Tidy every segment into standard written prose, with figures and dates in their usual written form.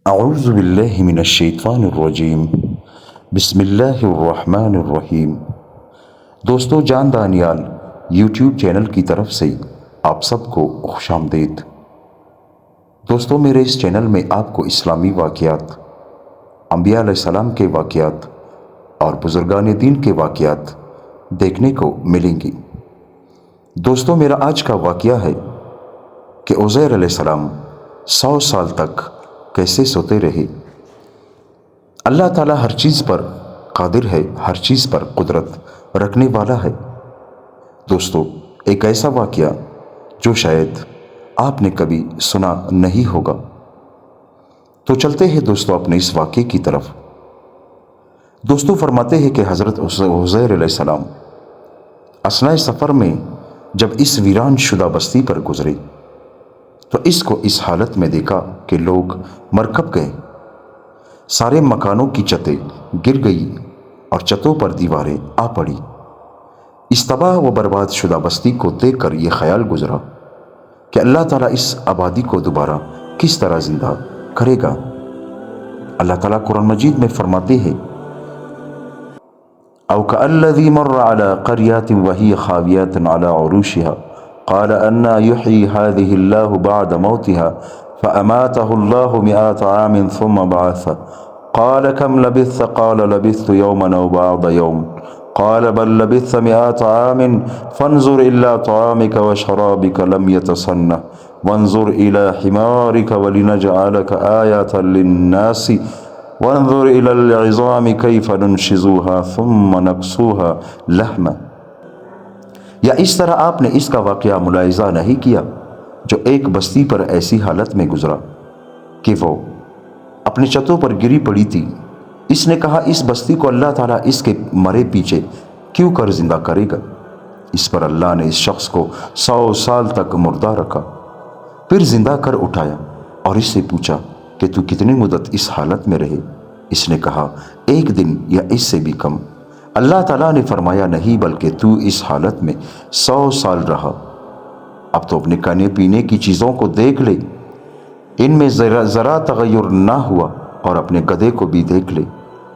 اعوذ باللہ من الشیطان الرجیم بسم اللہ الرحمن الرحیم۔ دوستو، جان دانیال یوٹیوب چینل کی طرف سے آپ سب کو خوش آمدید۔ دوستو، میرے اس چینل میں آپ کو اسلامی واقعات، انبیاء علیہ السلام کے واقعات اور بزرگان دین کے واقعات دیکھنے کو ملیں گی۔ دوستو، میرا آج کا واقعہ ہے کہ عزیر علیہ السلام 100 سال تک کیسے سوتے رہے۔ اللہ تعالیٰ ہر چیز پر قادر ہے، ہر چیز پر قدرت رکھنے والا ہے۔ دوستو، ایک ایسا واقعہ جو شاید آپ نے کبھی سنا نہیں ہوگا۔ تو چلتے ہیں دوستو اپنے اس واقعے کی طرف۔ دوستو، فرماتے ہیں کہ حضرت عزیر علیہ السلام اثناء سفر میں جب اس ویران شدہ بستی پر گزرے تو اس کو اس حالت میں دیکھا کہ لوگ مرکب گئے، سارے مکانوں کی چھتیں گر گئی اور چھتوں پر دیواریں آ پڑی۔ اس تباہ و برباد شدہ بستی کو دیکھ کر یہ خیال گزرا کہ اللہ تعالیٰ اس آبادی کو دوبارہ کس طرح زندہ کرے گا۔ اللہ تعالیٰ قرآن مجید میں فرماتے ہیں، او کالذی مر علی قریۃ وہی خاویۃ علی عروشہا قال انا یحیی ہذہ اللہ بعد موتها فاماتہ اللہ 100 عام ثم بعثہ قال کم لبثت قال لبثت یوما او بعض یوم قال بل لبثت 100 عام فانظر الى طعامك وشرابك لم يتصنع وانظر الى حمارك ولنجعلك آیة للناس وانظر الى العظام كيف ننشزها ثم نكسوها لحما۔ یا اس طرح آپ نے اس کا واقعہ ملاحظہ نہیں کیا جو ایک بستی پر ایسی حالت میں گزرا کہ وہ اپنی چھتوں پر گری پڑی تھی۔ اس نے کہا، اس بستی کو اللہ تعالیٰ اس کے مرے پیچھے کیوں کر زندہ کرے گا؟ اس پر اللہ نے اس شخص کو 100 سال تک مردہ رکھا، پھر زندہ کر اٹھایا اور اس سے پوچھا کہ تو کتنی مدت اس حالت میں رہے؟ اس نے کہا، 1 دن یا اس سے بھی کم۔ اللہ تعالیٰ نے فرمایا، نہیں بلکہ تو اس حالت میں 100 سال رہا۔ اب تو اپنے کھانے پینے کی چیزوں کو دیکھ لے، ان میں ذرا تغیر نہ ہوا، اور اپنے گدھے کو بھی دیکھ لے۔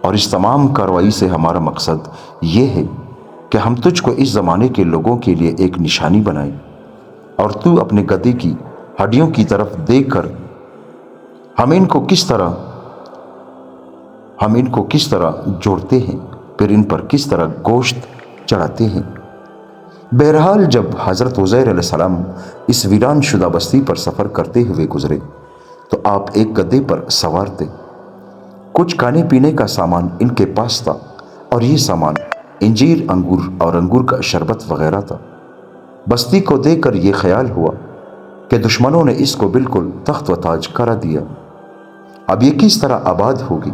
اور اس تمام کارروائی سے ہمارا مقصد یہ ہے کہ ہم تجھ کو اس زمانے کے لوگوں کے لیے ایک نشانی بنائیں، اور تو اپنے گدھے کی ہڈیوں کی طرف دیکھ کر ہم ان کو کس طرح جوڑتے ہیں، پھر ان پر کس طرح گوشت چڑھاتے ہیں۔ بہرحال جب حضرت عزیر علیہ السلام اس ویران شدہ بستی پر سفر کرتے ہوئے گزرے تو آپ ایک گدھے پر سوار تھے۔ کچھ کھانے پینے کا سامان ان کے پاس تھا، اور یہ سامان انجیر، انگور اور انگور کا شربت وغیرہ تھا۔ بستی کو دیکھ کر یہ خیال ہوا کہ دشمنوں نے اس کو بالکل تخت و تاج کرا دیا، اب یہ کس طرح آباد ہوگی۔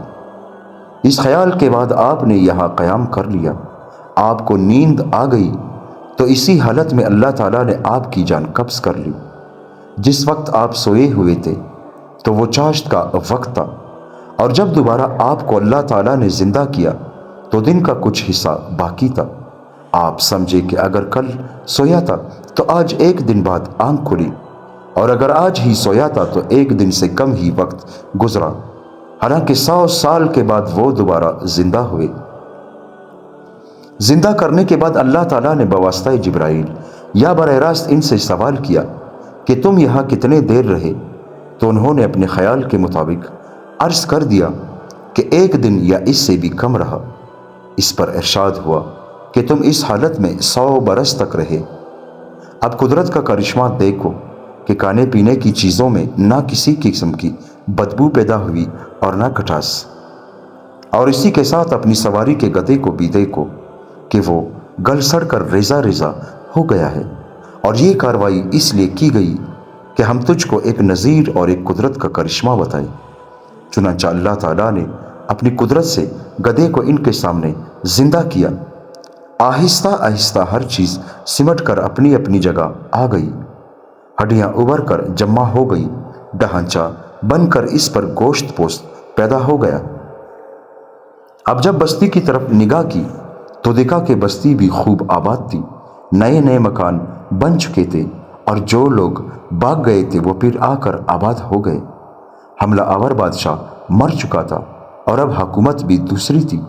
اس خیال کے بعد آپ نے یہاں قیام کر لیا۔ آپ کو نیند آ گئی تو اسی حالت میں اللہ تعالیٰ نے آپ کی جان قبض کر لی۔ جس وقت آپ سوئے ہوئے تھے تو وہ چاشت کا وقت تھا، اور جب دوبارہ آپ کو اللہ تعالیٰ نے زندہ کیا تو دن کا کچھ حصہ باقی تھا۔ آپ سمجھے کہ اگر کل سویا تھا تو آج 1 دن بعد آنکھ کھلی، اور اگر آج ہی سویا تھا تو 1 دن سے کم ہی وقت گزرا، حالانکہ 100 سال کے بعد وہ دوبارہ زندہ ہوئے۔ زندہ کرنے کے بعد اللہ تعالیٰ نے بواسطہ جبرائیل یا براہ راست ان سے سوال کیا کہ تم یہاں کتنے دیر رہے؟ تو انہوں نے اپنے خیال کے مطابق عرض کر دیا کہ 1 دن یا اس سے بھی کم رہا۔ اس پر ارشاد ہوا کہ تم اس حالت میں 100 برس تک رہے۔ اب قدرت کا کرشمہ دیکھو کہ کھانے پینے کی چیزوں میں نہ کسی قسم کی بدبو پیدا ہوئی اور نہ کھٹاس، اور اسی کے ساتھ اپنی سواری کے گدھے کو بھی دیکھو کہ وہ گل سڑ کر ریزہ ریزہ ہو گیا ہے۔ اور یہ کارروائی اس لیے کی گئی کہ ہم تجھ کو ایک نذیر اور ایک قدرت کا کرشمہ بتائیں۔ چنانچہ اللہ تعالیٰ نے اپنی قدرت سے گدھے کو ان کے سامنے زندہ کیا۔ آہستہ آہستہ ہر چیز سمٹ کر اپنی اپنی جگہ آ گئی، ہڈیاں ابھر کر جمع ہو گئی، ڈھانچہ بن کر اس پر گوشت پوست پیدا ہو گیا۔ اب جب بستی کی طرف نگاہ کی تو دیکھا کہ بستی بھی خوب آباد تھی، نئے نئے مکان بن چکے تھے، اور جو لوگ بھاگ گئے تھے وہ پھر آ کر آباد ہو گئے۔ حملہ آور بادشاہ مر چکا تھا اور اب حکومت بھی دوسری تھی۔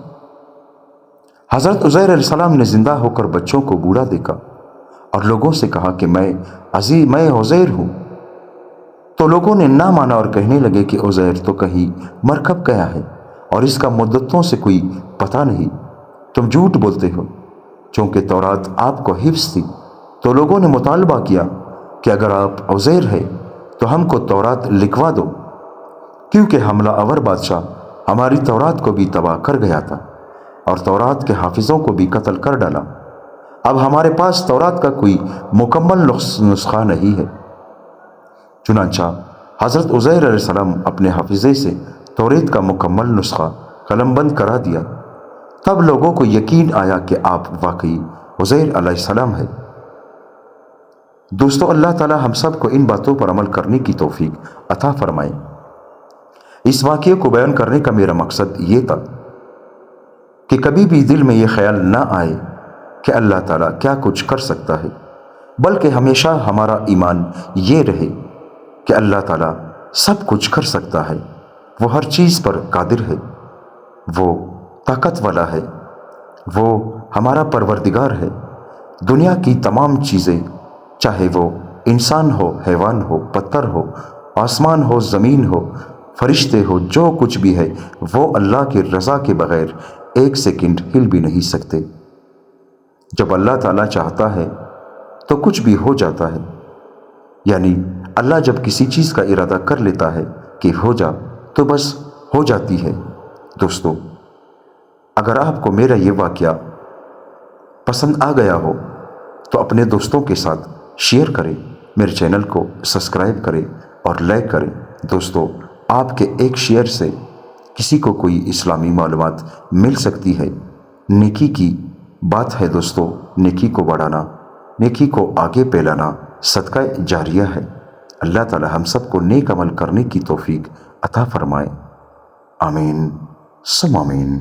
حضرت عزیر علیہ السلام نے زندہ ہو کر بچوں کو بوڑھا دیکھا اور لوگوں سے کہا کہ میں عزیر ہوں۔ تو لوگوں نے نہ مانا اور کہنے لگے کہ عزیر تو کہیں مرکب گیا ہے اور اس کا مدتوں سے کوئی پتہ نہیں، تم جھوٹ بولتے ہو۔ چونکہ تورات آپ کو حفظ تھی تو لوگوں نے مطالبہ کیا کہ اگر آپ عزیر ہے تو ہم کو تورات لکھوا دو، کیونکہ حملہ آور بادشاہ ہماری تورات کو بھی تباہ کر گیا تھا اور تورات کے حافظوں کو بھی قتل کر ڈالا۔ اب ہمارے پاس تورات کا کوئی مکمل نسخہ نہیں ہے۔ چنانچہ حضرت عزیر علیہ السلام اپنے حافظے سے توریت کا مکمل نسخہ قلم بند کرا دیا۔ تب لوگوں کو یقین آیا کہ آپ واقعی عزیر علیہ السلام ہے۔ دوستو، اللہ تعالی ہم سب کو ان باتوں پر عمل کرنے کی توفیق عطا فرمائے۔ اس واقعے کو بیان کرنے کا میرا مقصد یہ تھا کہ کبھی بھی دل میں یہ خیال نہ آئے کہ اللہ تعالیٰ کیا کچھ کر سکتا ہے، بلکہ ہمیشہ ہمارا ایمان یہ رہے کہ اللہ تعالیٰ سب کچھ کر سکتا ہے، وہ ہر چیز پر قادر ہے، وہ طاقت والا ہے، وہ ہمارا پروردگار ہے۔ دنیا کی تمام چیزیں، چاہے وہ انسان ہو، حیوان ہو، پتھر ہو، آسمان ہو، زمین ہو، فرشتے ہو، جو کچھ بھی ہے وہ اللہ کی رضا کے بغیر ایک سیکنڈ ہل بھی نہیں سکتے۔ جب اللہ تعالیٰ چاہتا ہے تو کچھ بھی ہو جاتا ہے، یعنی اللہ جب کسی چیز کا ارادہ کر لیتا ہے کہ ہو جا تو بس ہو جاتی ہے۔ دوستو، اگر آپ کو میرا یہ واقعہ پسند آ گیا ہو تو اپنے دوستوں کے ساتھ شیئر کریں، میرے چینل کو سبسکرائب کریں اور لائک کریں۔ دوستو، آپ کے ایک شیئر سے کسی کو کوئی اسلامی معلومات مل سکتی ہے۔ نیکی کی بات ہے دوستو، نیکی کو بڑھانا، نیکی کو آگے پھیلانا صدقہ جاریہ ہے۔ اللہ تعالی ہم سب کو نیک عمل کرنے کی توفیق عطا فرمائے۔ آمین ثم آمین۔